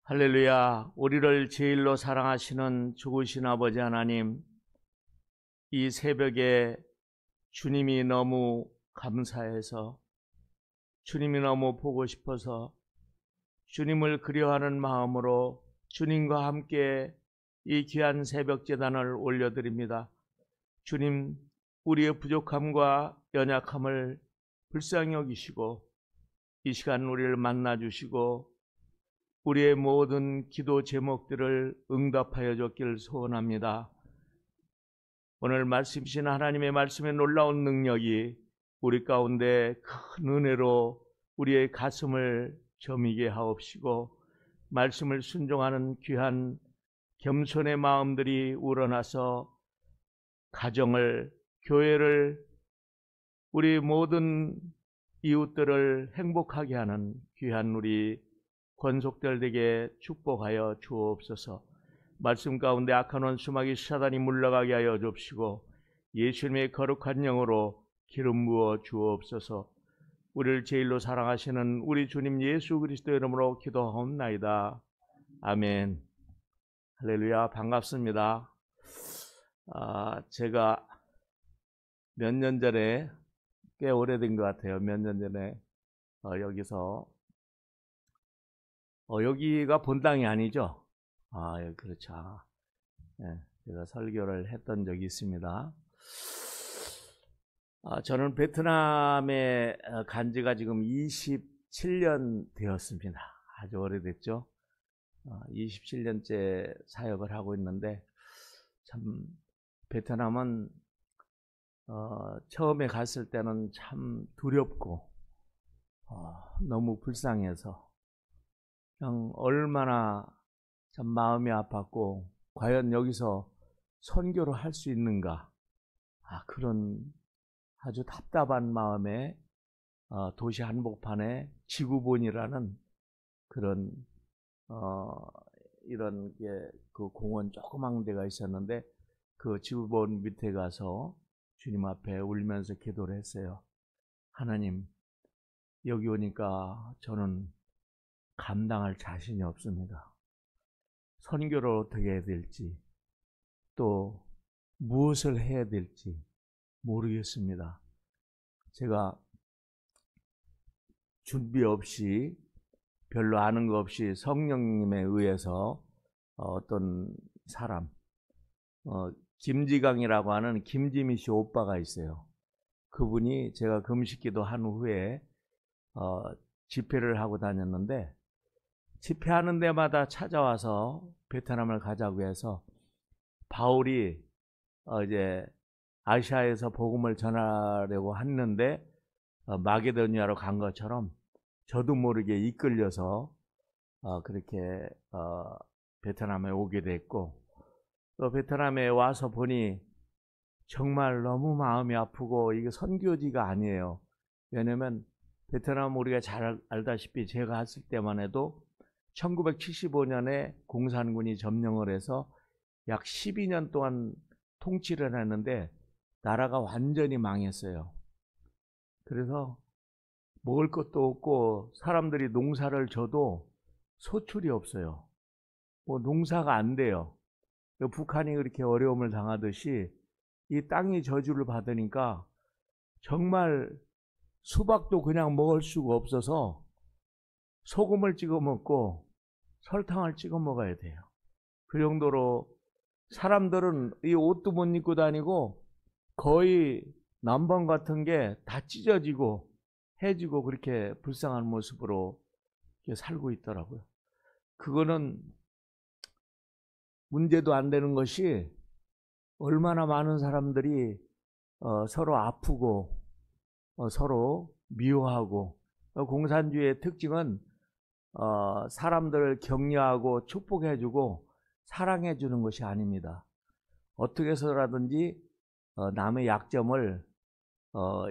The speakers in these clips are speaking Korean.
할렐루야. 우리를 제일로 사랑하시는 죽으신 아버지 하나님, 이 새벽에 주님이 너무 감사해서, 주님이 너무 보고 싶어서, 주님을 그리워하는 마음으로 주님과 함께 이 귀한 새벽 제단을 올려드립니다. 주님, 우리의 부족함과 연약함을 불쌍히 여기시고 이 시간 우리를 만나주시고 우리의 모든 기도 제목들을 응답하여 줬기를 소원합니다. 오늘 말씀이신 하나님의 말씀의 놀라운 능력이 우리 가운데 큰 은혜로 우리의 가슴을 저미게 하옵시고, 말씀을 순종하는 귀한 겸손의 마음들이 우러나서 가정을, 교회를, 우리 모든 이웃들을 행복하게 하는 귀한 우리 권속들 되게 축복하여 주옵소서. 말씀 가운데 악한 원수마귀 사단이 물러가게 하여 주옵시고, 예수님의 거룩한 영으로 기름 부어 주옵소서. 우리를 제일로 사랑하시는 우리 주님 예수 그리스도의 이름으로 기도하옵나이다. 아멘. 할렐루야. 반갑습니다. 제가 몇 년 전에, 꽤 오래된 것 같아요. 몇 년 전에 여기서 여기가 본당이 아니죠? 그렇죠. 네, 제가 설교를 했던 적이 있습니다. 저는 베트남에 간 지가 지금 27년 되었습니다. 아주 오래됐죠. 27년째 사역을 하고 있는데, 참 베트남은 처음에 갔을 때는 참 두렵고 너무 불쌍해서 그냥 얼마나 참 마음이 아팠고, 과연 여기서 선교를 할 수 있는가, 그런 아주 답답한 마음에 도시 한복판에 지구본이라는 그런 이런 그 공원 조그만 데가 있었는데, 그 지구본 밑에 가서 주님 앞에 울면서 기도를 했어요. 하나님, 여기 오니까 저는 감당할 자신이 없습니다. 선교를 어떻게 해야 될지, 또 무엇을 해야 될지 모르겠습니다. 제가 준비 없이, 별로 아는 거 없이 성령님에 의해서 어떤 사람, 김지강이라고 하는 김지미 씨 오빠가 있어요. 그분이 제가 금식기도 한 후에 집회를 하고 다녔는데, 집회하는 데마다 찾아와서 베트남을 가자고 해서, 바울이 이제 아시아에서 복음을 전하려고 했는데 마게도니아로 간 것처럼 저도 모르게 이끌려서 그렇게 베트남에 오게 됐고, 또 베트남에 와서 보니 정말 너무 마음이 아프고, 이게 선교지가 아니에요. 왜냐면 베트남 우리가 잘 알다시피 제가 갔을 때만 해도 1975년에 공산군이 점령을 해서 약 12년 동안 통치를 했는데 나라가 완전히 망했어요. 그래서 먹을 것도 없고, 사람들이 농사를 져도 소출이 없어요. 농사가 안 돼요. 북한이 그렇게 어려움을 당하듯이 이 땅이 저주를 받으니까 정말 수박도 그냥 먹을 수가 없어서 소금을 찍어 먹고 설탕을 찍어 먹어야 돼요. 그 정도로 사람들은 이 옷도 못 입고 다니고, 거의 남방 같은 게 다 찢어지고 해지고 그렇게 불쌍한 모습으로 살고 있더라고요. 그거는 문제도 안 되는 것이, 얼마나 많은 사람들이 서로 아프고 서로 미워하고, 공산주의의 특징은 사람들을 격려하고 축복해주고 사랑해주는 것이 아닙니다. 어떻게 해서라든지 남의 약점을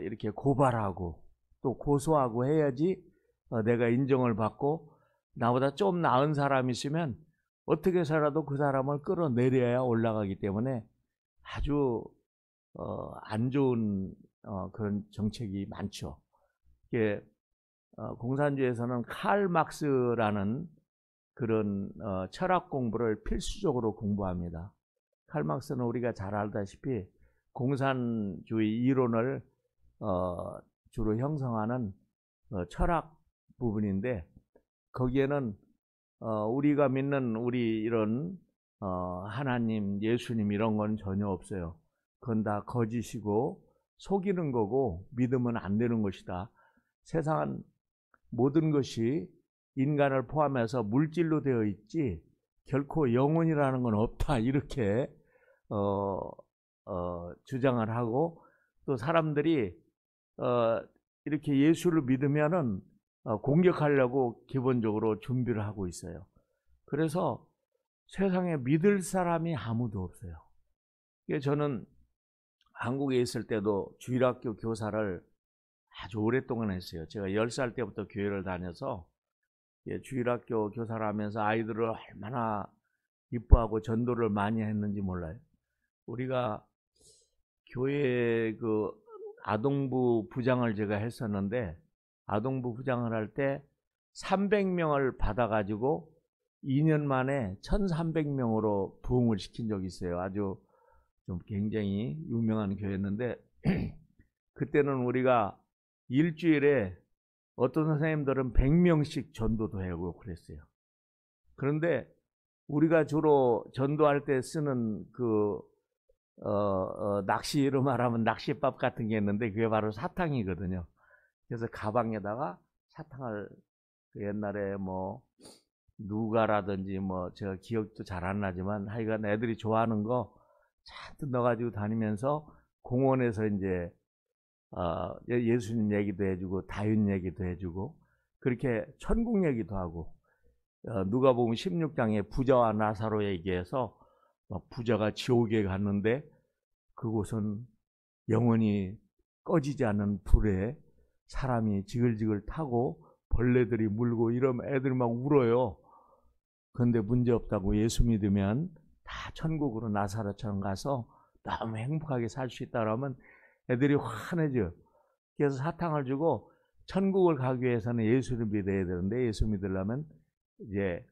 이렇게 고발하고 또 고소하고 해야지 내가 인정을 받고, 나보다 좀 나은 사람이 있으면 어떻게 해서라도 그 사람을 끌어내려야 올라가기 때문에 아주 안 좋은 그런 정책이 많죠. 이게 공산주의에서는 칼 막스라는 그런 철학 공부를 필수적으로 공부합니다. 칼막스는 우리가 잘 알다시피 공산주의 이론을 주로 형성하는 철학 부분인데, 거기에는 우리가 믿는 우리 이런 하나님, 예수님 이런 건 전혀 없어요. 그건 다 거짓이고 속이는 거고 믿으면 안 되는 것이다. 세상은 모든 것이 인간을 포함해서 물질로 되어 있지 결코 영혼이라는 건 없다, 이렇게 주장을 하고, 또 사람들이 이렇게 예수를 믿으면은 공격하려고 기본적으로 준비를 하고 있어요. 그래서 세상에 믿을 사람이 아무도 없어요. 저는 한국에 있을 때도 주일학교 교사를 아주 오랫동안 했어요. 제가 10살 때부터 교회를 다녀서 주일학교 교사를 하면서 아이들을 얼마나 이뻐하고 전도를 많이 했는지 몰라요. 우리가 교회 그 아동부 부장을 제가 했었는데, 아동부 부장을 할 때 300명을 받아가지고 2년 만에 1300명으로 부흥을 시킨 적이 있어요. 아주 좀 굉장히 유명한 교회였는데 그때는 우리가 일주일에 어떤 선생님들은 100명씩 전도도 하고 그랬어요. 그런데 우리가 주로 전도할 때 쓰는 그 낚시로 말하면 낚시밥 같은 게 있는데 그게 바로 사탕이거든요. 그래서 가방에다가 사탕을 옛날에 뭐 누가라든지 뭐 제가 기억도 잘 안 나지만 하여간 애들이 좋아하는 거 잔뜩 넣어가지고 다니면서 공원에서 이제 예수님 얘기도 해주고 다윗 얘기도 해주고 그렇게 천국 얘기도 하고, 누가복음 16장에 부자와 나사로 얘기해서 부자가 지옥에 갔는데 그곳은 영원히 꺼지지 않는 불에 사람이 지글지글 타고 벌레들이 물고 이러면 애들이 막 울어요. 그런데 문제없다고, 예수 믿으면 다 천국으로 나사로처럼 가서 너무 행복하게 살 수 있다 그러면 애들이 환해져요. 그래서 사탕을 주고 천국을 가기 위해서는 예수를 믿어야 되는데 예수 믿으려면 이제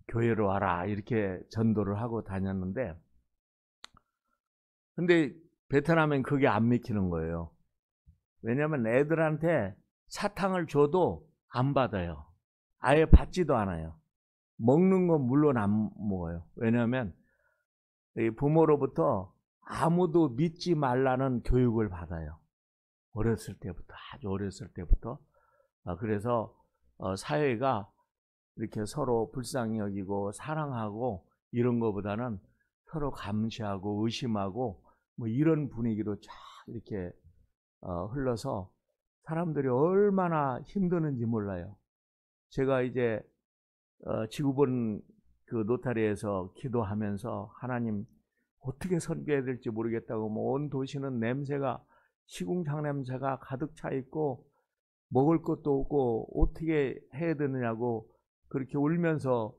교회로 와라, 이렇게 전도를 하고 다녔는데, 근데 베트남엔 그게 안 믿기는 거예요. 왜냐하면 애들한테 사탕을 줘도 안 받아요. 아예 받지도 않아요. 먹는 건 물론 안 먹어요. 왜냐하면 부모로부터 아무도 믿지 말라는 교육을 받아요. 어렸을 때부터, 아주 어렸을 때부터. 그래서 사회가 이렇게 서로 불쌍히 여기고 사랑하고 이런 것보다는 서로 감시하고 의심하고 뭐 이런 분위기로 쫙 이렇게 흘러서 사람들이 얼마나 힘드는지 몰라요. 제가 이제 지구본 그 노타리에서 기도하면서 하나님 어떻게 선교해야 될지 모르겠다고, 뭐 온 도시는 냄새가, 시궁창 냄새가 가득 차 있고 먹을 것도 없고 어떻게 해야 되느냐고 그렇게 울면서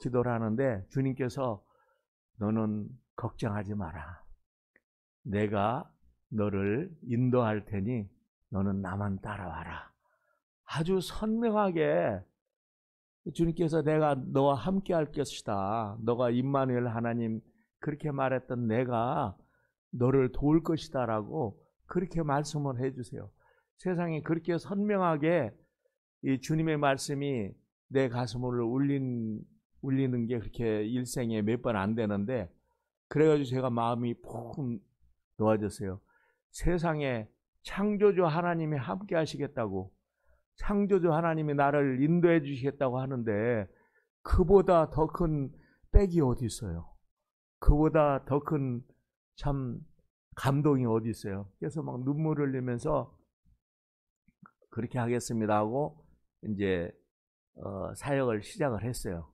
기도를 하는데, 주님께서 너는 걱정하지 마라. 내가 너를 인도할 테니 너는 나만 따라와라. 아주 선명하게 주님께서 내가 너와 함께 할 것이다, 너가 임마누엘 하나님 그렇게 말했던 내가 너를 도울 것이다 라고 그렇게 말씀을 해주세요. 세상에 그렇게 선명하게 이 주님의 말씀이 내 가슴을 울리는 게 그렇게 일생에 몇 번 안 되는데, 그래가지고 제가 마음이 푹 놓아졌어요. 세상에 창조주 하나님이 함께 하시겠다고, 창조주 하나님이 나를 인도해 주시겠다고 하는데 그보다 더 큰 백이 어디 있어요? 그보다 더 큰 참 감동이 어디 있어요? 그래서 막 눈물을 흘리면서 그렇게 하겠습니다 하고 이제 사역을 시작을 했어요.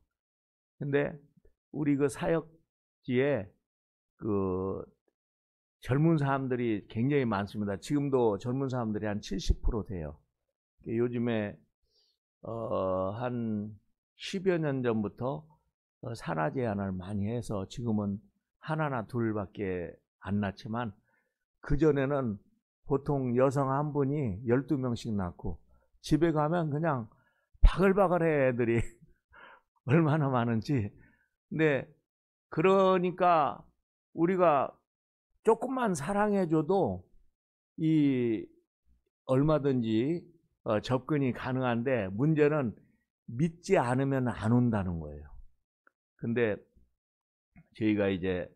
근데 우리 그 사역지에 그 젊은 사람들이 굉장히 많습니다. 지금도 젊은 사람들이 한 70% 돼요. 요즘에 한 10여 년 전부터 산하 제한을 많이 해서 지금은 하나나 둘밖에 안 낳지만, 그전에는 보통 여성 한 분이 12명씩 낳고 집에 가면 그냥 바글바글해 애들이. 얼마나 많은지. 근데 그러니까 우리가 조금만 사랑해줘도 이 얼마든지 접근이 가능한데, 문제는 믿지 않으면 안 온다는 거예요. 근데 저희가 이제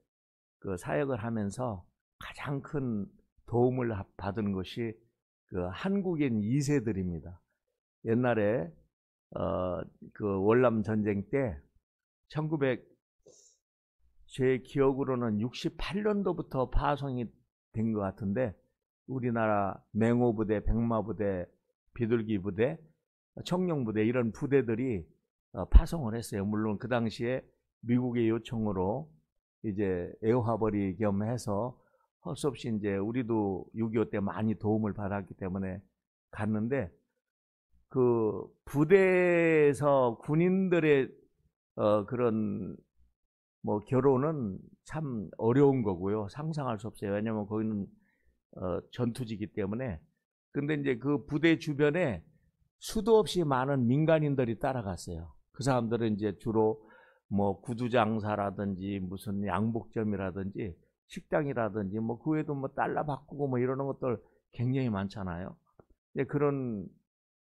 그 사역을 하면서 가장 큰 도움을 받은 것이 그 한국인 2세들입니다. 옛날에 그 월남 전쟁 때 1900, 제 기억으로는 68년도부터 파송이 된 것 같은데, 우리나라 맹호부대, 백마부대, 비둘기부대, 청룡부대 이런 부대들이 파송을 했어요. 물론 그 당시에 미국의 요청으로 이제 애호화벌이 겸해서 할 수 없이 이제 우리도 6.25 때 많이 도움을 받았기 때문에 갔는데, 그 부대에서 군인들의 그런 뭐 결혼은 참 어려운 거고요. 상상할 수 없어요. 왜냐면 거기는 전투지기 때문에. 근데 이제 그 부대 주변에 수도 없이 많은 민간인들이 따라갔어요. 그 사람들은 이제 주로 뭐 구두 장사라든지 무슨 양복점이라든지 식당이라든지 뭐 그 외에도 뭐 달러 바꾸고 뭐 이러는 것들 굉장히 많잖아요. 근데 그런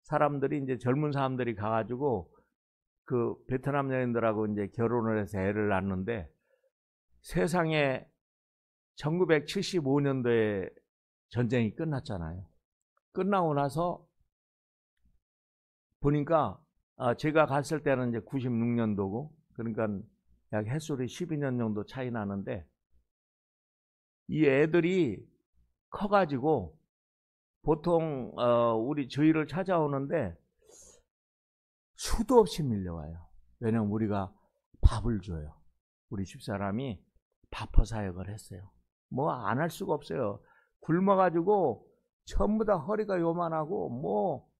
사람들이 이제 젊은 사람들이 가가지고 그 베트남 여인들하고 이제 결혼을 해서 애를 낳는데, 세상에 1975년도에 전쟁이 끝났잖아요. 끝나고 나서 보니까 제가 갔을 때는 이제 96년도고, 그러니까 약 햇수리 12년 정도 차이 나는데, 이 애들이 커가지고 보통 저희를 찾아오는데 수도 없이 밀려와요. 왜냐면 우리가 밥을 줘요. 우리 집사람이 밥퍼 사역을 했어요. 뭐 안 할 수가 없어요. 굶어가지고 전부 다 허리가 요만하고, 뭐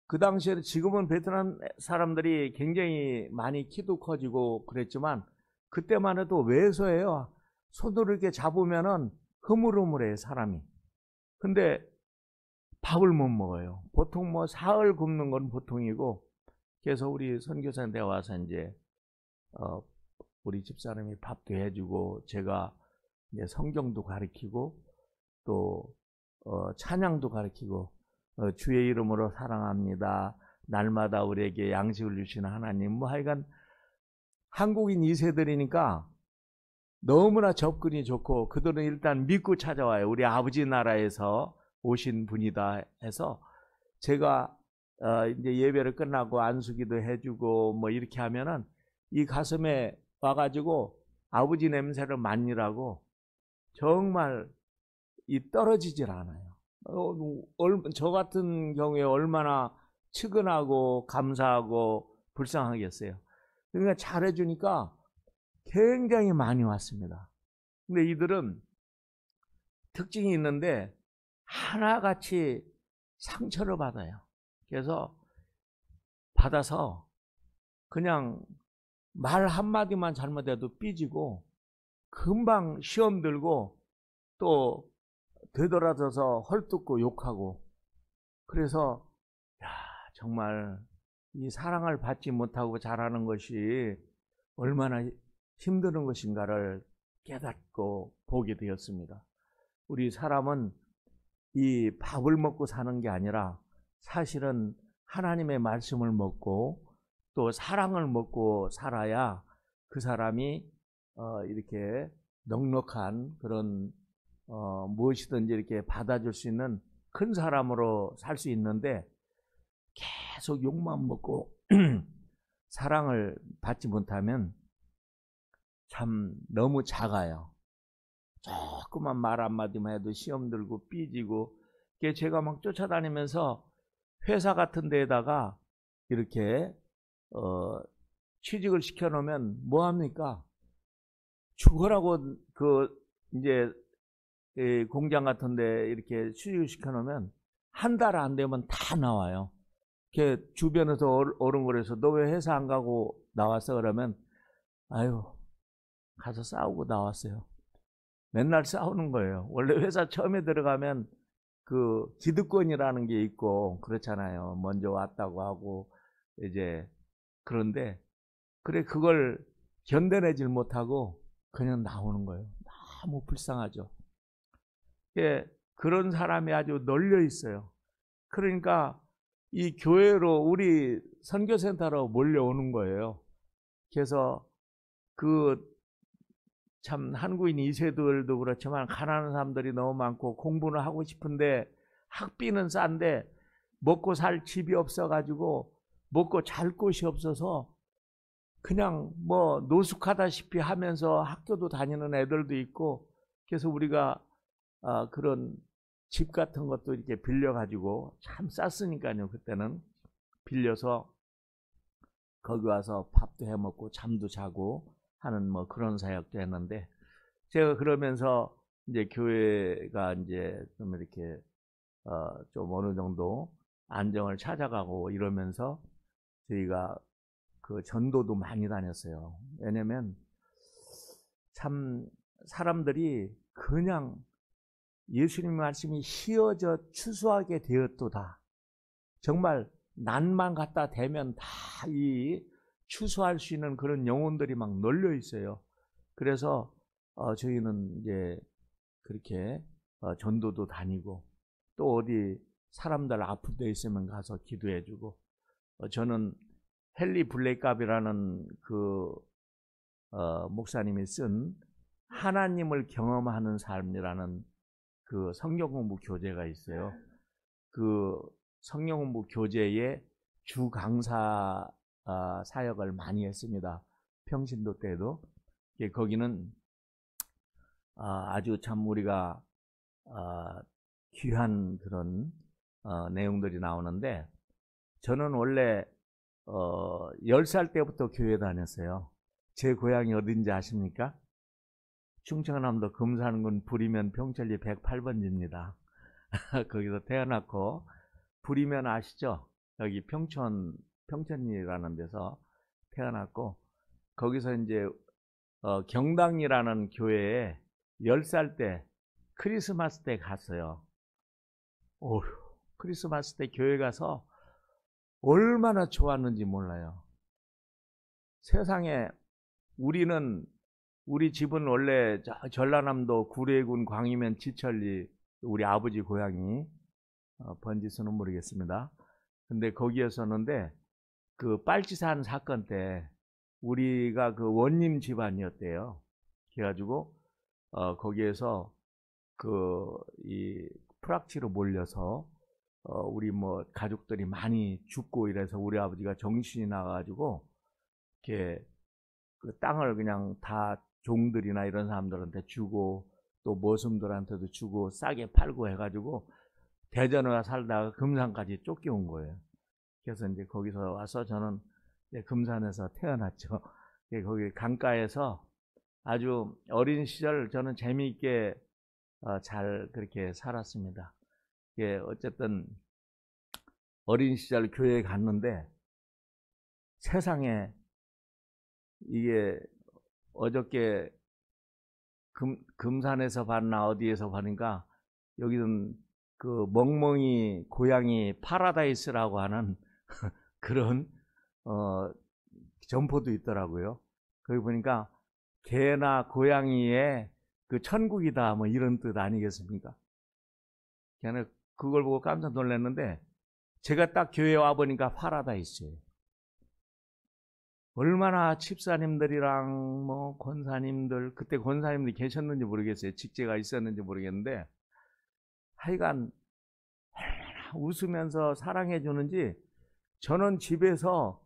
그 당시에, 지금은 베트남 사람들이 굉장히 많이 키도 커지고 그랬지만 그때만 해도 왜소해요. 손으로 이렇게 잡으면은 흐물흐물해요, 사람이. 근데 밥을 못 먹어요. 보통 뭐 사흘 굶는 건 보통이고. 그래서 우리 선교사한테 와서 이제 우리 집사람이 밥도 해주고, 제가 이제 성경도 가르치고 또 찬양도 가르치고, 주의 이름으로 사랑합니다, 날마다 우리에게 양식을 주시는 하나님, 뭐 하여간 한국인 2세들이니까 너무나 접근이 좋고, 그들은 일단 믿고 찾아와요. 우리 아버지 나라에서 오신 분이다 해서, 제가 이제 예배를 끝나고 안수기도 해주고 뭐 이렇게 하면은 이 가슴에 와가지고 아버지 냄새를 맡으라고 정말 떨어지질 않아요. 저 같은 경우에 얼마나 측은하고 감사하고 불쌍하겠어요. 그러니까 잘해주니까 굉장히 많이 왔습니다. 근데 이들은 특징이 있는데 하나같이 상처를 받아요. 그래서 받아서 그냥 말 한마디만 잘못해도 삐지고, 금방 시험 들고 또 되돌아서서 헐뜯고 욕하고. 그래서 정말 이 사랑을 받지 못하고 자라는 것이 얼마나 힘든 것인가를 깨닫고 보게 되었습니다. 우리 사람은 이 밥을 먹고 사는 게 아니라 사실은 하나님의 말씀을 먹고 또 사랑을 먹고 살아야 그 사람이 이렇게 넉넉한 그런 무엇이든지 이렇게 받아줄 수 있는 큰 사람으로 살 수 있는데, 계속 욕만 먹고 사랑을 받지 못하면 참 너무 작아요. 조그만 말 한마디만 해도 시험 들고 삐지고. 제가 막 쫓아다니면서 회사 같은 데에다가 이렇게 취직을 시켜놓으면 뭐합니까? 죽으라고 이제 공장 같은 데 이렇게 취직을 시켜놓으면 한 달 안 되면 다 나와요. 주변에서 어른거려서 너 왜 회사 안 가고 나왔어? 그러면 아유, 가서 싸우고 나왔어요. 맨날 싸우는 거예요. 원래 회사 처음에 들어가면 그 기득권이라는 게 있고 그렇잖아요. 먼저 왔다고 하고 이제. 그런데 그래 그걸 견뎌내질 못하고 그냥 나오는 거예요. 너무 불쌍하죠. 예, 그런 사람이 아주 널려 있어요. 그러니까 이 교회로 우리 선교센터로 몰려오는 거예요. 그래서 그 참 한국인 2세들도 그렇지만 가난한 사람들이 너무 많고 공부는 하고 싶은데 학비는 싼데 먹고 살 집이 없어가지고 먹고 잘 곳이 없어서 그냥 뭐 노숙하다시피 하면서 학교도 다니는 애들도 있고, 그래서 우리가 그런 집 같은 것도 이렇게 빌려가지고 참 쌌으니까요. 그때는 빌려서 거기 와서 밥도 해 먹고 잠도 자고 하는 뭐 그런 사역도 했는데, 제가 그러면서 이제 교회가 이제 좀 이렇게 좀 어느 정도 안정을 찾아가고 이러면서 저희가 그 전도도 많이 다녔어요. 왜냐면 참 사람들이 그냥 예수님 말씀이 희어져 추수하게 되었도다. 정말 난만 갖다 대면 다 이 추수할 수 있는 그런 영혼들이 막 널려 있어요. 그래서 저희는 이제 그렇게 전도도 다니고 또 어디 사람들 아픈 데 있으면 가서 기도해주고, 저는 헨리 블레이캅이라는 그 목사님이 쓴 하나님을 경험하는 삶이라는 그 성경 공부 교재가 있어요. 그 성경 공부 교재의 주 강사 사역을 많이 했습니다. 평신도 때도. 거기는 아주 참 우리가 귀한 그런 내용들이 나오는데, 저는 원래 10살 때부터 교회 다녔어요. 제 고향이 어딘지 아십니까? 충청남도 금산군 부리면 평천리 108번지입니다. 거기서 태어났고, 부리면 아시죠? 여기 평천리라는 데서 태어났고, 거기서 이제 경당이라는 교회에 10살 때 크리스마스 때 갔어요. 크리스마스 때 교회 가서 얼마나 좋았는지 몰라요. 세상에 우리 집은 원래 전라남도 구례군 광이면 지천리, 우리 아버지 고향이 번지수는 모르겠습니다. 근데 거기였었는데 그 빨치산 사건 때 우리가 그 원님 집안이었대요. 그래가지고 거기에서 이 프락치로 몰려서 우리 뭐 가족들이 많이 죽고 이래서 우리 아버지가 정신이 나가지고 이렇게 그 땅을 그냥 다 종들이나 이런 사람들한테 주고 또 머슴들한테도 주고 싸게 팔고 해가지고 대전에 와 살다가 금산까지 쫓겨온 거예요. 그래서 이제 거기서 와서 저는 금산에서 태어났죠. 거기 강가에서 아주 어린 시절 저는 재미있게 잘 그렇게 살았습니다. 어쨌든 어린 시절 교회에 갔는데 세상에 이게 어저께 금산에서 봤나 어디에서 보니까 여기는 그 멍멍이 고양이 파라다이스라고 하는 그런 점포도 있더라고요. 거기 보니까 개나 고양이의 그 천국이다 뭐 이런 뜻 아니겠습니까? 걔는 그걸 보고 깜짝 놀랐는데 제가 딱 교회에 와보니까 파라다이스예요. 얼마나 집사님들이랑 뭐 권사님들, 그때 권사님들이 계셨는지 모르겠어요. 직제가 있었는지 모르겠는데 하여간 얼마나 웃으면서 사랑해 주는지 저는 집에서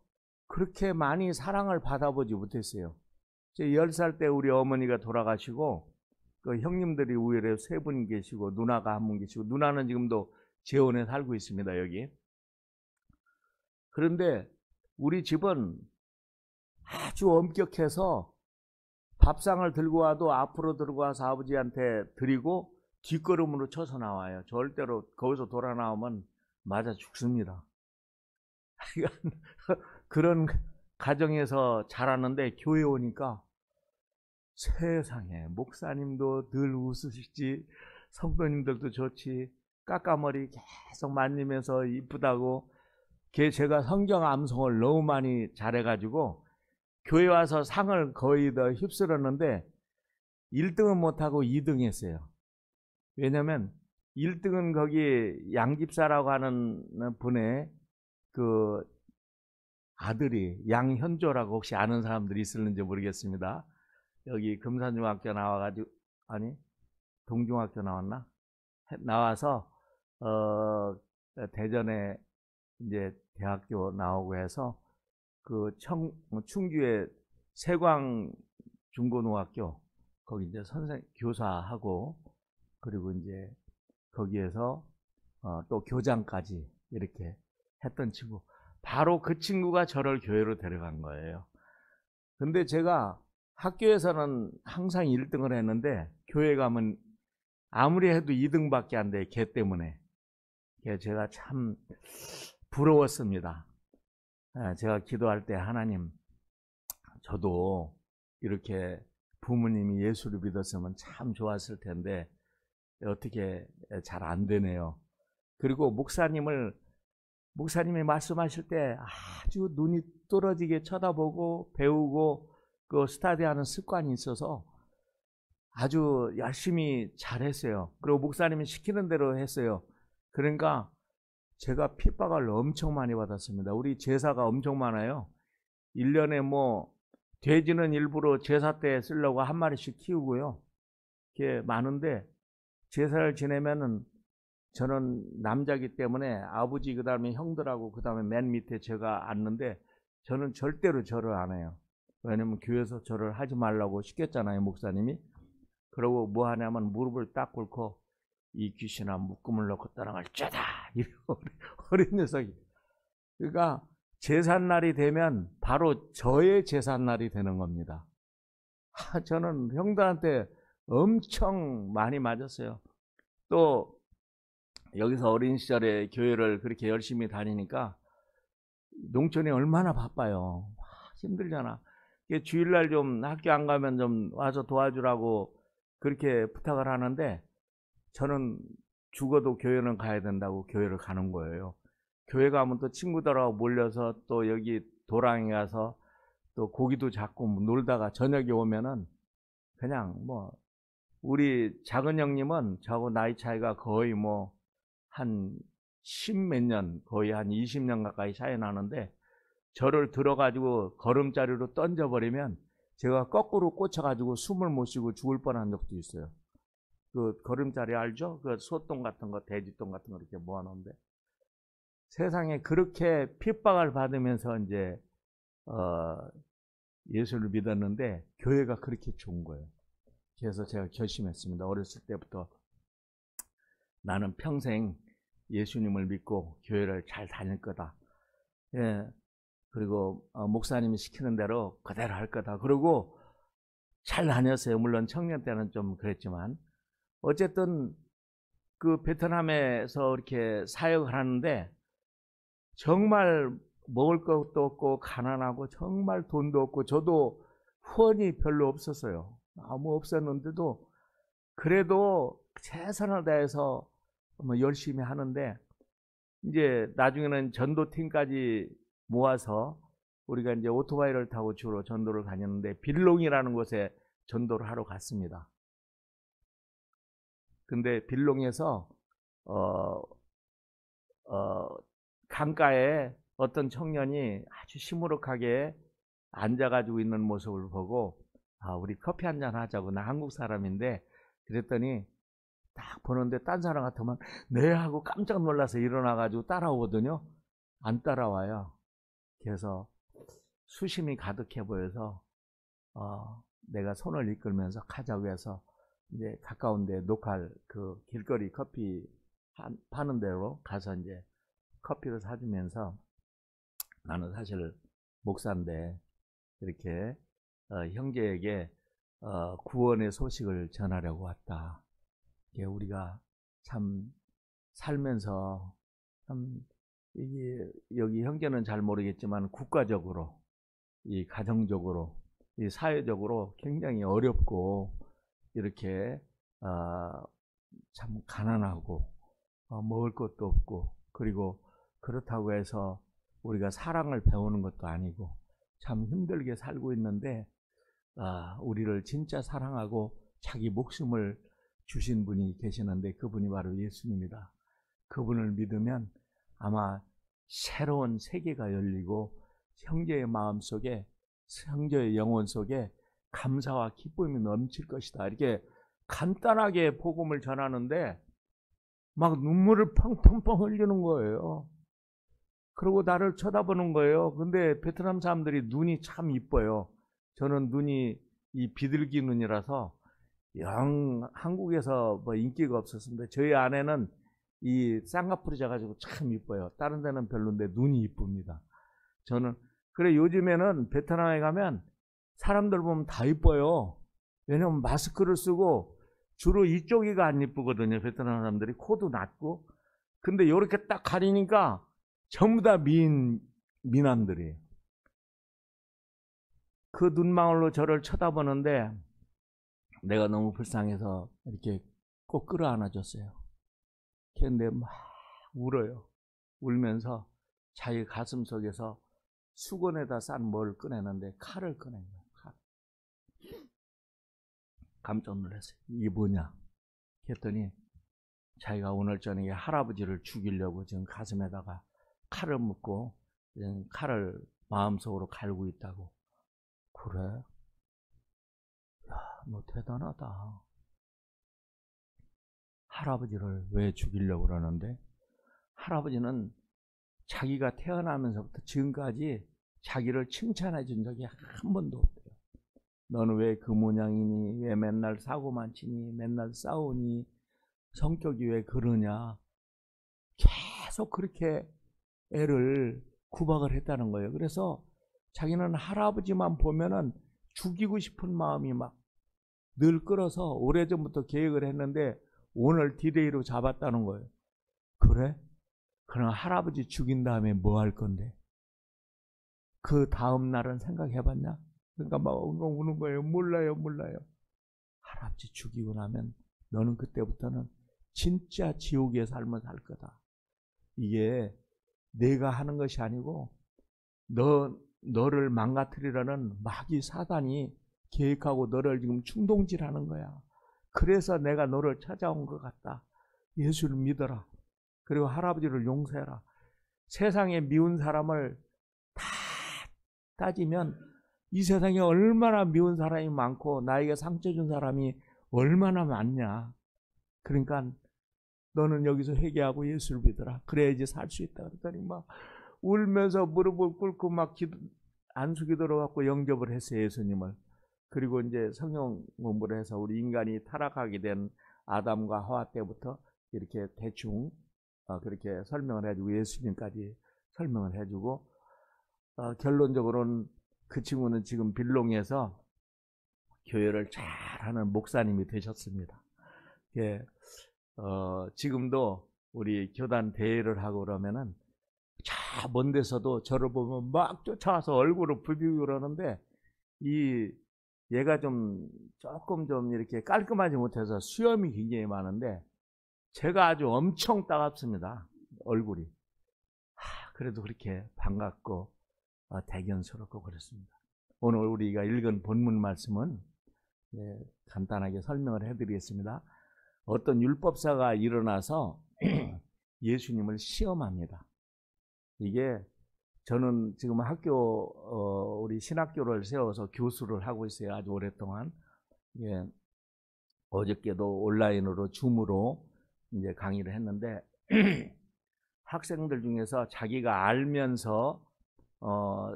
그렇게 많이 사랑을 받아보지 못했어요. 제 10살 때 우리 어머니가 돌아가시고 그 형님들이 우열에 3분 계시고 누나가 1분 계시고, 누나는 지금도 재혼에 살고 있습니다. 여기. 그런데 우리 집은 아주 엄격해서 밥상을 들고 와도 앞으로 들고 와서 아버지한테 드리고 뒷걸음으로 쳐서 나와요. 절대로 거기서 돌아 나오면 맞아 죽습니다. 그런 가정에서 자랐는데 교회 오니까 세상에 목사님도 늘 웃으시지, 성도님들도 좋지, 까까머리 계속 만지면서 이쁘다고. 제가 성경 암송을 너무 많이 잘해가지고 교회 와서 상을 거의 다 휩쓸었는데 1등은 못하고 2등 했어요. 왜냐면 1등은 거기 양집사라고 하는 분의 그 아들이 양현조라고 혹시 아는 사람들이 있을는지 모르겠습니다. 여기 금산중학교 나와가지고, 아니 동중학교 나왔나? 나와서 대전에 이제 대학교 나오고 해서 그 충주의 세광 중고등학교 거기 이제 교사하고, 그리고 이제 거기에서 또 교장까지 이렇게 했던 친구. 바로 그 친구가 저를 교회로 데려간 거예요. 근데 제가 학교에서는 항상 1등을 했는데 교회 가면 아무리 해도 2등밖에 안 돼, 걔 때문에. 제가 참 부러웠습니다. 제가 기도할 때 하나님, 저도 이렇게 부모님이 예수를 믿었으면 참 좋았을 텐데 어떻게 잘 안 되네요. 그리고 목사님이 말씀하실 때 아주 눈이 떨어지게 쳐다보고 배우고 그 스터디하는 습관이 있어서 아주 열심히 잘했어요. 그리고 목사님이 시키는 대로 했어요. 그러니까 제가 핍박을 엄청 많이 받았습니다. 우리 제사가 엄청 많아요. 1년에 뭐 돼지는 일부러 제사 때 쓰려고 한 마리씩 키우고요. 이게 많은데 제사를 지내면은 저는 남자기 때문에 아버지 그다음에 형들하고 그다음에 맨 밑에 제가 앉는데 저는 절대로 절을 안 해요. 왜냐면 교회에서 절을 하지 말라고 시켰잖아요, 목사님이. 그러고 뭐 하냐면 무릎을 딱 꿇고 이 귀신아 묶음을 놓고 떠나갈 자다. 이러고 어린 녀석이. 그러니까 제삿날이 되면 바로 저의 제삿날이 되는 겁니다. 저는 형들한테 엄청 많이 맞았어요. 또 여기서 어린 시절에 교회를 그렇게 열심히 다니니까 농촌이 얼마나 바빠요. 힘들잖아. 주일날 좀 학교 안 가면 좀 와서 도와주라고 그렇게 부탁을 하는데 저는 죽어도 교회는 가야 된다고 교회를 가는 거예요. 교회 가면 또 친구들하고 몰려서 또 여기 도랑에 가서 또 고기도 잡고 놀다가 저녁에 오면은 그냥 뭐 우리 작은 형님은 저하고 나이 차이가 거의 뭐 한 10몇 년, 거의 한 20년 가까이 차이 나는데 저를 들어가지고 걸음자리로 던져버리면 제가 거꾸로 꽂혀가지고 숨을 못 쉬고 죽을 뻔한 적도 있어요. 그 걸음자리 알죠? 그 소똥 같은 거, 돼지똥 같은 거 이렇게 모아놓은데 세상에 그렇게 핍박을 받으면서 이제 예수를 믿었는데 교회가 그렇게 좋은 거예요. 그래서 제가 결심했습니다. 어렸을 때부터 나는 평생 예수님을 믿고 교회를 잘 다닐 거다. 예. 그리고 목사님이 시키는 대로 그대로 할 거다. 그리고 잘 다녔어요. 물론 청년 때는 좀 그랬지만 어쨌든 그 베트남에서 이렇게 사역을 하는데 정말 먹을 것도 없고 가난하고 정말 돈도 없고 저도 후원이 별로 없었어요. 아무 없었는데도 그래도 최선을 다해서 뭐 열심히 하는데 이제 나중에는 전도팀까지 모아서 우리가 이제 오토바이를 타고 주로 전도를 다녔는데 빌롱이라는 곳에 전도를 하러 갔습니다. 근데 빌롱에서 강가에 어떤 청년이 아주 시무룩하게 앉아가지고 있는 모습을 보고 우리 커피 한잔 하자고. 나 한국 사람인데 그랬더니 딱 보는데 딴 사람 같으면 네 하고 깜짝 놀라서 일어나가지고 따라오거든요. 안 따라와요. 그래서 수심이 가득해 보여서 내가 손을 이끌면서 가자고 해서 이제 가까운데 녹할 그 길거리 커피 파는 데로 가서 이제 커피를 사주면서 나는 사실 목사인데 이렇게 형제에게 구원의 소식을 전하려고 왔다. 이게 우리가 참 살면서 참 이게 여기 형제는 잘 모르겠지만 국가적으로 이 가정적으로 이 사회적으로 굉장히 어렵고 이렇게 참 가난하고 먹을 것도 없고 그리고 그렇다고 해서 우리가 사랑을 배우는 것도 아니고 참 힘들게 살고 있는데 우리를 진짜 사랑하고 자기 목숨을 주신 분이 계시는데 그분이 바로 예수님이다. 그분을 믿으면 아마 새로운 세계가 열리고 형제의 마음 속에, 형제의 영혼 속에 감사와 기쁨이 넘칠 것이다. 이렇게 간단하게 복음을 전하는데 막 눈물을 펑펑펑 흘리는 거예요. 그리고 나를 쳐다보는 거예요. 근데 베트남 사람들이 눈이 참 이뻐요. 저는 눈이 이 비둘기 눈이라서 영 한국에서 뭐 인기가 없었는데 저희 아내는 이 쌍꺼풀이 져가지고 참 이뻐요. 다른 데는 별론데 눈이 이쁩니다. 저는 그래 요즘에는 베트남에 가면 사람들 보면 다 이뻐요. 왜냐면 마스크를 쓰고 주로 이쪽이가 안 이쁘거든요. 베트남 사람들이 코도 낮고. 근데 이렇게 딱 가리니까 전부 다 미남들이에요. 그 눈망울로 저를 쳐다보는데 내가 너무 불쌍해서 이렇게 꼭 끌어안아줬어요. 근데 막 울어요. 울면서 자기 가슴 속에서 수건에다 싼 뭘 꺼내는데 칼을 꺼낸 거예요. 칼. 깜짝 놀랐어요. 이게 뭐냐? 했더니 자기가 오늘 저녁에 할아버지를 죽이려고 지금 가슴에다가 칼을 묶고 칼을 마음속으로 갈고 있다고. 그래? 야, 너 대단하다. 할아버지를 왜 죽이려고 그러는데? 할아버지는 자기가 태어나면서부터 지금까지 자기를 칭찬해 준 적이 한 번도 없대요. 너는 왜 그 모양이니? 왜 맨날 사고만 치니? 맨날 싸우니? 성격이 왜 그러냐? 계속 그렇게 애를 구박을 했다는 거예요. 그래서 자기는 할아버지만 보면은 죽이고 싶은 마음이 막 늘 끌어서 오래전부터 계획을 했는데 오늘 디데이로 잡았다는 거예요. 그래? 그럼 할아버지 죽인 다음에 뭐 할 건데? 그 다음 날은 생각해봤냐? 그러니까 막 우는 거예요. 몰라요. 할아버지 죽이고 나면 너는 그때부터는 진짜 지옥의 삶을 살 거다. 이게 내가 하는 것이 아니고 너를 망가뜨리려는 마귀 사단이 계획하고 너를 지금 충동질하는 거야. 그래서 내가 너를 찾아온 것 같다. 예수를 믿어라. 그리고 할아버지를 용서해라. 세상에 미운 사람을 다 따지면 이 세상에 얼마나 미운 사람이 많고 나에게 상처 준 사람이 얼마나 많냐. 그러니까 너는 여기서 회개하고 예수를 믿어라. 그래야지 살 수 있다. 그랬더니 막 울면서 무릎을 꿇고 막 안수기 들어갖고 영접을 했어요. 예수님을. 그리고 이제 성경 공부를 해서 우리 인간이 타락하게 된 아담과 하와 때부터 이렇게 대충 그렇게 설명을 해주고 예수님까지 설명을 해주고 결론적으로는 그 친구는 지금 빌롱에서 교회를 잘하는 목사님이 되셨습니다. 예, 지금도 우리 교단 대회를 하고 그러면은 저 먼 데서도 저를 보면 막 쫓아와서 얼굴을 부비고 그러는데 얘가 조금 이렇게 깔끔하지 못해서 수염이 굉장히 많은데 제가 아주 엄청 따갑습니다. 얼굴이. 그래도 그렇게 반갑고 대견스럽고 그렇습니다. 오늘 우리가 읽은 본문 말씀은 간단하게 설명을 해드리겠습니다. 어떤 율법사가 일어나서 예수님을 시험합니다. 이게 저는 지금 우리 신학교를 세워서 교수를 하고 있어요. 아주 오랫동안. 어저께도 온라인으로 줌으로 이제 강의를 했는데 학생들 중에서 자기가 알면서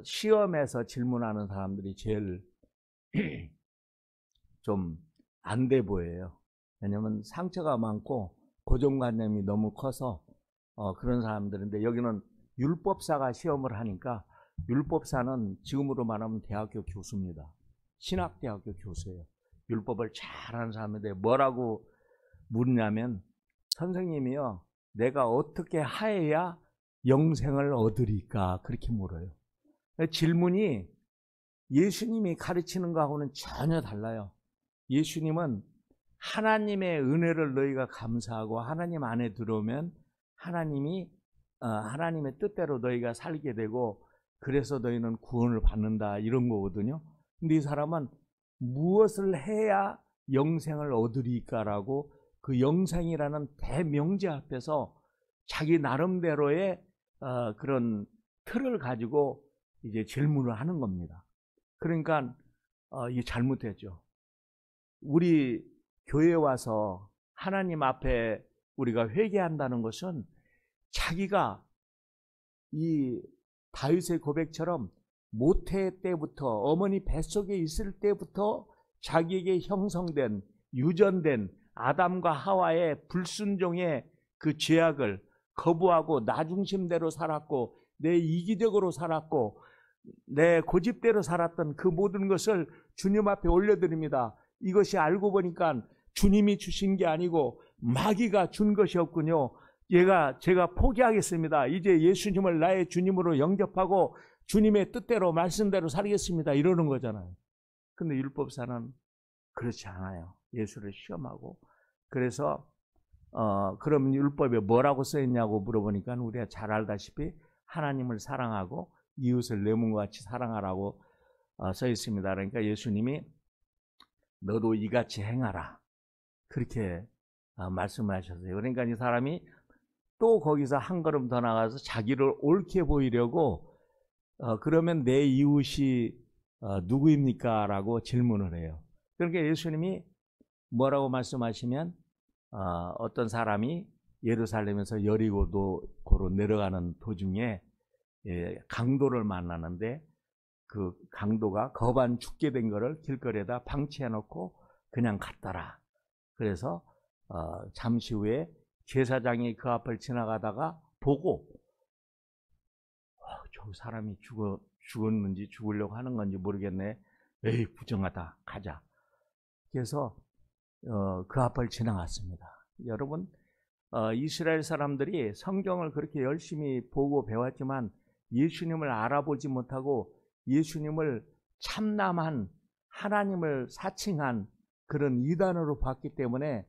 시험에서 질문하는 사람들이 제일 좀 안 돼 보여요. 왜냐면 상처가 많고 고정관념이 너무 커서 그런 사람들인데 여기는 율법사가 시험을 하니까 율법사는 지금으로 말하면 대학교 교수입니다. 신학대학교 교수예요. 율법을 잘하는 사람인데 뭐라고 묻냐면 선생님이요. 내가 어떻게 하여야 영생을 얻으리까? 그렇게 물어요. 질문이 예수님이 가르치는 거하고는 전혀 달라요. 예수님은 하나님의 은혜를 너희가 감사하고 하나님 안에 들어오면 하나님의 뜻대로 너희가 살게 되고 그래서 너희는 구원을 받는다 이런 거거든요. 근데 이 사람은 무엇을 해야 영생을 얻으리까라고 그 영생이라는 대명제 앞에서 자기 나름대로의 그런 틀을 가지고 이제 질문을 하는 겁니다. 그러니까 이게 잘못됐죠. 우리 교회에 와서 하나님 앞에 우리가 회개한다는 것은 자기가 이 다윗의 고백처럼 모태 때부터 어머니 뱃속에 있을 때부터 자기에게 형성된 유전된 아담과 하와의 불순종의 그 죄악을 거부하고 나 중심대로 살았고 내 이기적으로 살았고 내 고집대로 살았던 그 모든 것을 주님 앞에 올려드립니다. 이것이 알고 보니까 주님이 주신 게 아니고 마귀가 준 것이었군요. 제가 포기하겠습니다. 이제 예수님을 나의 주님으로 영접하고 주님의 뜻대로 말씀대로 살겠습니다. 이러는 거잖아요. 근데 율법사는 그렇지 않아요. 예수를 시험하고. 그래서 그럼 율법에 뭐라고 써있냐고 물어보니까 우리가 잘 알다시피 하나님을 사랑하고 이웃을 내 몸과 같이 사랑하라고 써있습니다. 그러니까 예수님이 너도 이같이 행하라 그렇게 말씀하셨어요. 그러니까 이 사람이 또 거기서 한 걸음 더 나가서 자기를 옳게 보이려고 그러면 내 이웃이 누구입니까? 라고 질문을 해요. 그러니까 예수님이 뭐라고 말씀하시면 어떤 사람이 예루살렘에서 여리고로 내려가는 도중에 강도를 만나는데 그 강도가 거반 죽게 된 거를 길거리에다 방치해 놓고 그냥 갔더라. 그래서 잠시 후에 제사장이 그 앞을 지나가다가 보고 저 사람이 죽었는지 죽으려고 하는 건지 모르겠네. 에이 부정하다. 가자. 그래서 그 앞을 지나갔습니다. 여러분 이스라엘 사람들이 성경을 그렇게 열심히 보고 배웠지만 예수님을 알아보지 못하고 예수님을 참남한 하나님을 사칭한 그런 이단으로 봤기 때문에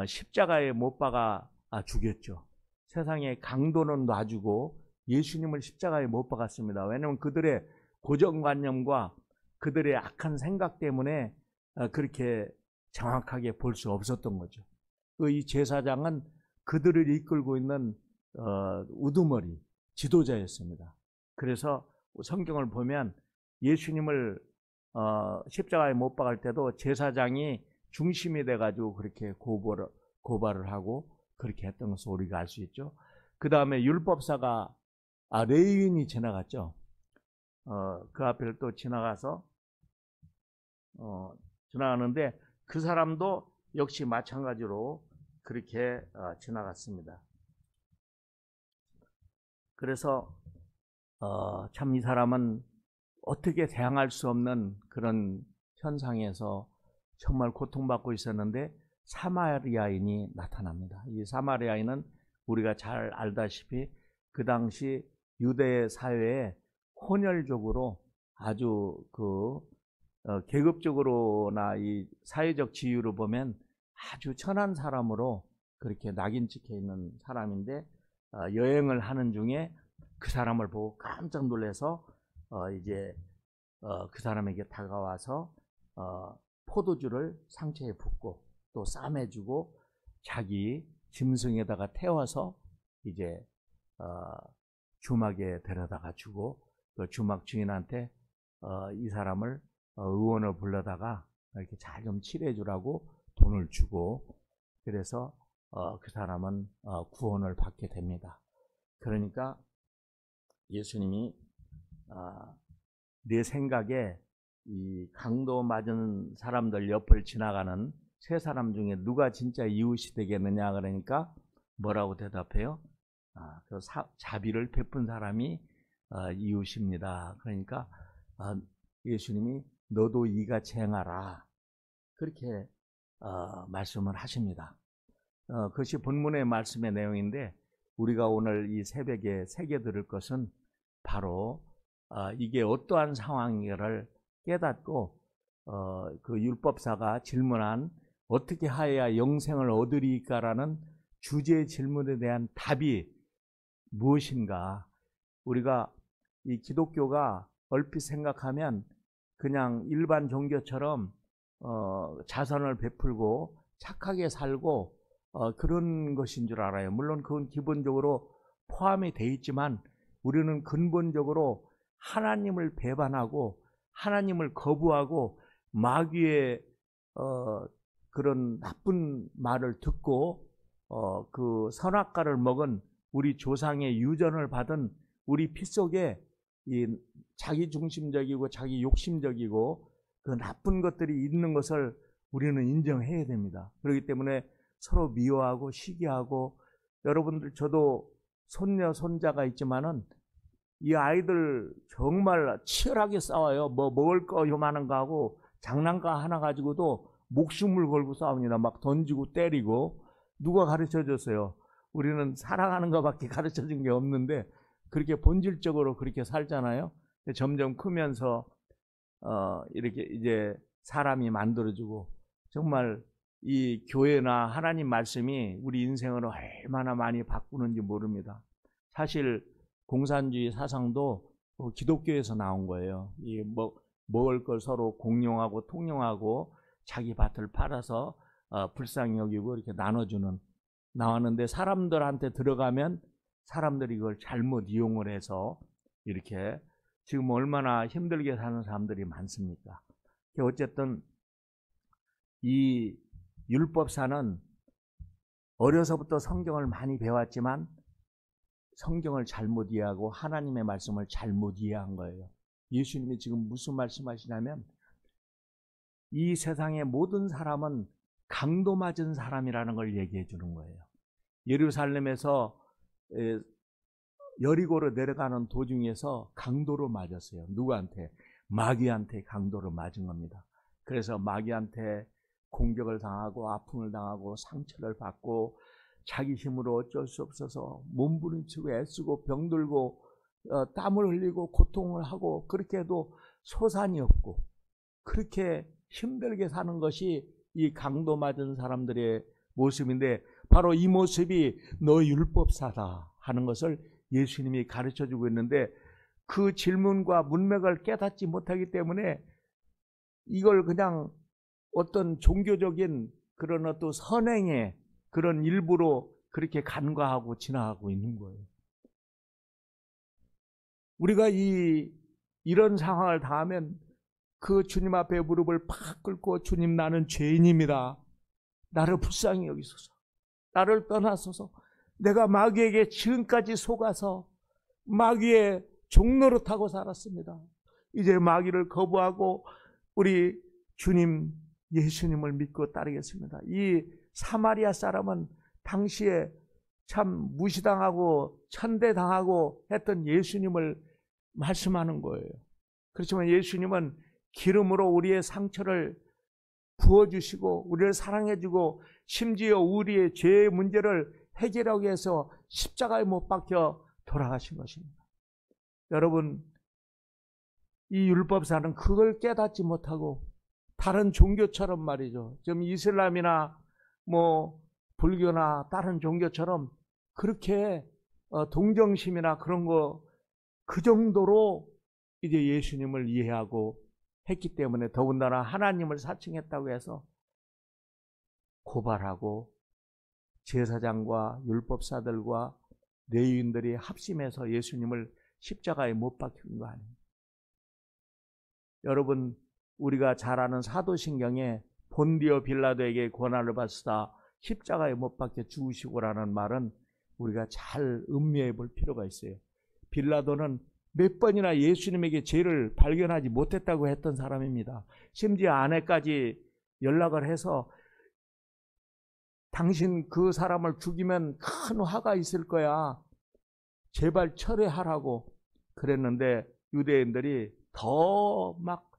십자가에 못 박아 죽였죠. 세상에 강도는 놔주고 예수님을 십자가에 못 박았습니다. 왜냐하면 그들의 고정관념과 그들의 악한 생각 때문에 그렇게 정확하게 볼 수 없었던 거죠. 이 제사장은 그들을 이끌고 있는 우두머리 지도자였습니다. 그래서 성경을 보면 예수님을 십자가에 못 박을 때도 제사장이 중심이 돼가지고 그렇게 고발을 하고 그렇게 했던 것을 우리가 알 수 있죠. 그 다음에 율법사가 레위인이 지나갔죠. 그 앞을 또 지나가서 지나가는데 그 사람도 역시 마찬가지로 그렇게 지나갔습니다. 그래서 참 이 사람은 어떻게 대항할 수 없는 그런 현상에서 정말 고통받고 있었는데 사마리아인이 나타납니다. 이 사마리아인은 우리가 잘 알다시피 그 당시 유대 사회에 혼혈적으로 아주 계급적으로나 이 사회적 지위로 보면 아주 천한 사람으로 그렇게 낙인 찍혀 있는 사람인데 여행을 하는 중에 그 사람을 보고 깜짝 놀라서 이제 그 사람에게 다가와서 포도주를 상처에 붓고 또 싸매주고 자기 짐승에다가 태워서 이제 주막에 데려다가 주고 그 주막 주인한테 이 사람을 의원을 불러다가 이렇게 잘 좀 칠해주라고 돈을 주고 그래서 그 사람은 구원을 받게 됩니다. 그러니까 예수님이 내 생각에 이 강도 맞은 사람들 옆을 지나가는 세 사람 중에 누가 진짜 이웃이 되겠느냐 그러니까 뭐라고 대답해요? 그 자비를 베푼 사람이 이웃입니다. 그러니까 예수님이 너도 이같이 행하라 그렇게 말씀을 하십니다. 그것이 본문의 말씀의 내용인데 우리가 오늘 이 새벽에 새겨 들을 것은 바로 이게 어떠한 상황인가를 깨닫고 그 율법사가 질문한 어떻게 하여야 영생을 얻으리까라는 주제의 질문에 대한 답이 무엇인가 우리가 이 기독교가 얼핏 생각하면 그냥 일반 종교처럼 자선을 베풀고 착하게 살고 그런 것인 줄 알아요. 물론 그건 기본적으로 포함이 돼 있지만 우리는 근본적으로 하나님을 배반하고 하나님을 거부하고 마귀의 그런 나쁜 말을 듣고 그 선악과를 먹은 우리 조상의 유전을 받은 우리 피 속에 이 자기 중심적이고 자기 욕심적이고 그 나쁜 것들이 있는 것을 우리는 인정해야 됩니다. 그렇기 때문에 서로 미워하고 시기하고, 여러분들 저도 손녀 손자가 있지만은 이 아이들 정말 치열하게 싸워요. 뭐 먹을 거 요만한 거 하고 장난감 하나 가지고도 목숨을 걸고 싸웁니다. 막 던지고 때리고. 누가 가르쳐 줬어요? 우리는 사랑하는 것밖에 가르쳐 준 게 없는데 그렇게 본질적으로 그렇게 살잖아요. 점점 크면서 이렇게 이제 사람이 만들어주고, 정말 이 교회나 하나님 말씀이 우리 인생을 얼마나 많이 바꾸는지 모릅니다. 사실 공산주의 사상도 기독교에서 나온 거예요. 이 먹을 걸 서로 공용하고 통용하고 자기 밭을 팔아서 불쌍히 여기고 이렇게 나눠주는, 나왔는데 사람들한테 들어가면 사람들이 이걸 잘못 이용을 해서 이렇게 지금 얼마나 힘들게 사는 사람들이 많습니까? 어쨌든 이 율법사는 어려서부터 성경을 많이 배웠지만 성경을 잘못 이해하고 하나님의 말씀을 잘못 이해한 거예요. 예수님이 지금 무슨 말씀하시냐면 이 세상의 모든 사람은 강도 맞은 사람이라는 걸 얘기해 주는 거예요. 예루살렘에서 여리고로 내려가는 도중에서 강도로 맞았어요. 누구한테? 마귀한테 강도로 맞은 겁니다. 그래서 마귀한테 공격을 당하고 아픔을 당하고 상처를 받고 자기 힘으로 어쩔 수 없어서 몸부림치고 애쓰고 병들고 땀을 흘리고 고통을 하고, 그렇게 해도 소산이 없고 그렇게 힘들게 사는 것이 이 강도 맞은 사람들의 모습인데, 바로 이 모습이 너 율법사다 하는 것을 예수님이 가르쳐주고 있는데, 그 질문과 문맥을 깨닫지 못하기 때문에 이걸 그냥 어떤 종교적인 그런 어떤 선행의 그런 일부로 그렇게 간과하고 지나가고 있는 거예요. 우리가 이런 상황을 당하면 그 주님 앞에 무릎을 팍 꿇고, 주님 나는 죄인입니다. 나를 불쌍히 여기소서. 나를 떠나소서. 내가 마귀에게 지금까지 속아서 마귀의 종노릇하고 살았습니다. 이제 마귀를 거부하고 우리 주님 예수님을 믿고 따르겠습니다. 이 사마리아 사람은 당시에 참 무시당하고 천대당하고 했던 예수님을 말씀하는 거예요. 그렇지만 예수님은 기름으로 우리의 상처를 부어주시고 우리를 사랑해주고 심지어 우리의 죄의 문제를 해결하기 위해서 십자가에 못 박혀 돌아가신 것입니다. 여러분, 이 율법사는 그걸 깨닫지 못하고 다른 종교처럼 말이죠. 지금 이슬람이나 뭐 불교나 다른 종교처럼 그렇게 동정심이나 그런 거 그 정도로 이제 예수님을 이해하고 했기 때문에 더군다나 하나님을 사칭했다고 해서 고발하고 제사장과 율법사들과 레위인들이 합심해서 예수님을 십자가에 못 박힌 거 아닙니까? 여러분, 우리가 잘 아는 사도신경에 본디오 빌라도에게 고난을 받으시다 십자가에 못 박혀 죽으시고라는 말은 우리가 잘 음미해 볼 필요가 있어요. 빌라도는 몇 번이나 예수님에게 죄를 발견하지 못했다고 했던 사람입니다. 심지어 아내까지 연락을 해서 당신 그 사람을 죽이면 큰 화가 있을 거야. 제발 철회하라고 그랬는데 유대인들이 더 막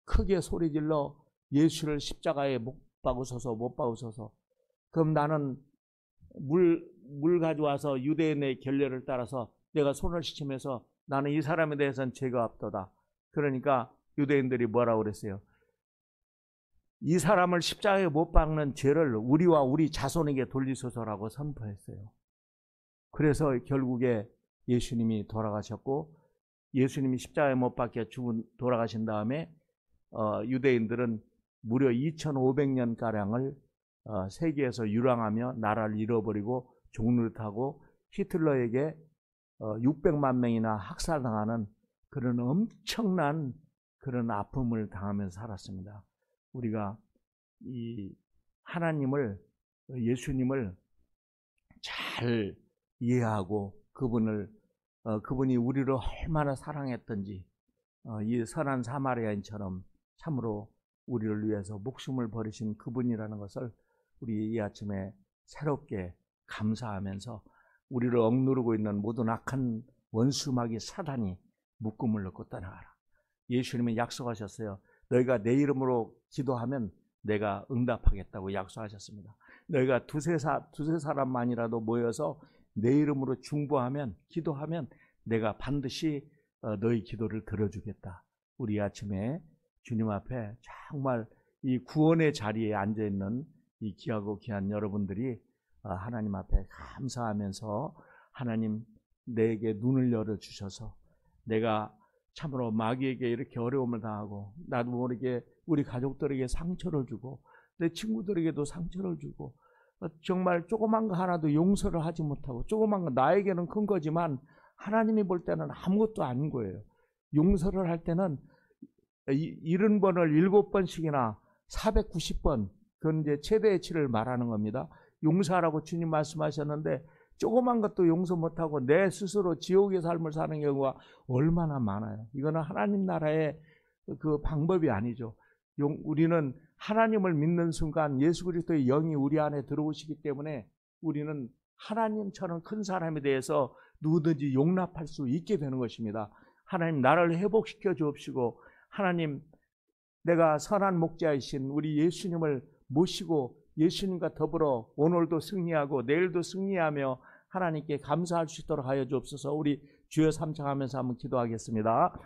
크게 소리질러 예수를 십자가에 못 박으소서. 그럼 나는 물 가져와서 유대인의 결례를 따라서 내가 손을 씻으면서 나는 이 사람에 대해서는 죄가 없도다. 그러니까 유대인들이 뭐라고 그랬어요? 이 사람을 십자가에 못 박는 죄를 우리와 우리 자손에게 돌리소서라고 선포했어요. 그래서 결국에 예수님이 돌아가셨고 예수님이 십자가에 못 박혀 돌아가신 다음에 유대인들은 무려 2500년가량을 세계에서 유랑하며 나라를 잃어버리고 종노릇하고 히틀러에게 600만 명이나 학살당하는 그런 엄청난 그런 아픔을 당하면서 살았습니다. 우리가 이 하나님을, 예수님을 잘 이해하고 그분이 우리를 얼마나 사랑했던지 이 선한 사마리아인처럼 참으로 우리를 위해서 목숨을 버리신 그분이라는 것을 우리 이 아침에 새롭게 감사하면서 우리를 억누르고 있는 모든 악한 원수마귀 사단이 묶음을 놓고 떠나가라. 예수님은 약속하셨어요. 너희가 내 이름으로 기도하면 내가 응답하겠다고 약속하셨습니다. 너희가 두세 사람만이라도 모여서 내 이름으로 중보하면, 기도하면 내가 반드시 너희 기도를 들어주겠다. 우리 아침에 주님 앞에 정말 이 구원의 자리에 앉아있는 이 귀하고 귀한 여러분들이 하나님 앞에 감사하면서 하나님 내게 눈을 열어주셔서 내가 참으로 마귀에게 이렇게 어려움을 당하고 나도 모르게 우리 가족들에게 상처를 주고 내 친구들에게도 상처를 주고 정말 조그만 거 하나도 용서를 하지 못하고 조그만 거 나에게는 큰 거지만 하나님이 볼 때는 아무것도 아닌 거예요. 용서를 할 때는 70번을 7번씩이나 490번 그건 이제 최대의 치를 말하는 겁니다. 용서하라고 주님 말씀하셨는데 조그만 것도 용서 못하고 내 스스로 지옥의 삶을 사는 경우가 얼마나 많아요. 이거는 하나님 나라의 그 방법이 아니죠. 우리는 하나님을 믿는 순간 예수 그리스도의 영이 우리 안에 들어오시기 때문에 우리는 하나님처럼 큰 사람에 대해서 누구든지 용납할 수 있게 되는 것입니다. 하나님 나를 회복시켜 주옵시고 하나님 내가 선한 목자이신 우리 예수님을 모시고 예수님과 더불어 오늘도 승리하고 내일도 승리하며 하나님께 감사할 수 있도록 하여 주옵소서. 우리 주여 삼창하면서 한번 기도하겠습니다.